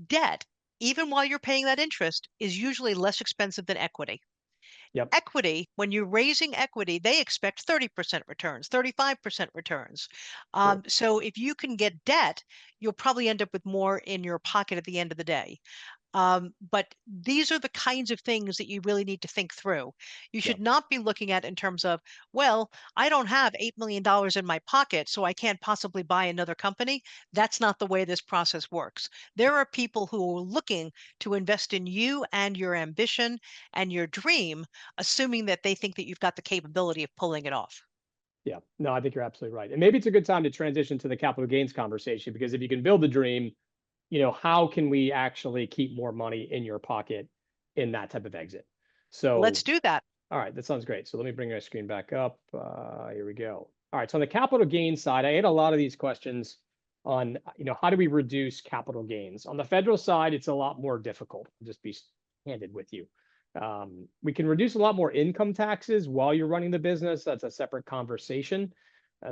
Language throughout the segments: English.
Debt, even while you're paying that interest, is usually less expensive than equity. Yep. Equity, when you're raising equity, they expect 30% returns, 35% returns. True. So if you can get debt, you'll probably end up with more in your pocket at the end of the day. But these are the kinds of things that you really need to think through. You should Yep. not be looking at in terms of, well, I don't have $8 million in my pocket, so I can't possibly buy another company. That's not the way this process works. There are people who are looking to invest in you and your ambition and your dream, assuming that they think that you've got the capability of pulling it off. Yeah. No, I think you're absolutely right. And maybe it's a good time to transition to the capital gains conversation because if you can build the dream, how can we actually keep more money in your pocket in that type of exit? Let's So, do that. all right, that sounds great. So let me bring my screen back up. Here we go. All right. So on the capital gains side, I had a lot of these questions on, how do we reduce capital gains? On the federal side, it's a lot more difficult. I'll just be candid with you. We can reduce a lot more income taxes while you're running the business. That's a separate conversation.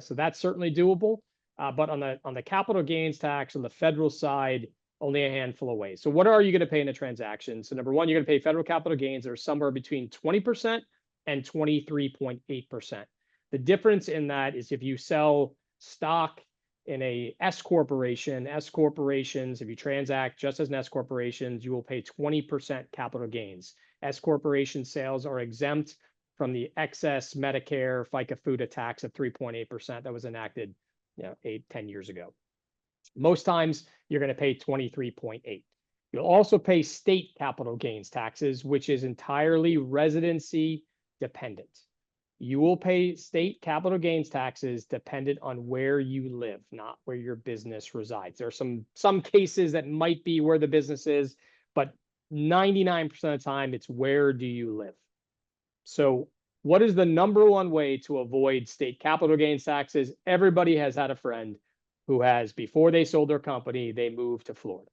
So that's certainly doable. But on the capital gains tax on the federal side, only a handful of ways. So what are you going to pay in a transaction? So number one, you're going to pay federal capital gains that are somewhere between 20% and 23.8%. The difference in that is if you sell stock in a S corporation, S corporations, if you transact just as an S corporations, you will pay 20% capital gains. S corporation sales are exempt from the excess Medicare FICA FUTA tax of 3.8% that was enacted 8, 10 years ago. Most times you're going to pay 23.8. You'll also pay state capital gains taxes, which is entirely residency dependent. You will pay state capital gains taxes dependent on where you live, not where your business resides. There are some cases that might be where the business is, but 99% of the time it's where do you live. So what is the number one way to avoid state capital gains taxes? Everybody has had a friend who has, before they sold their company, they moved to Florida.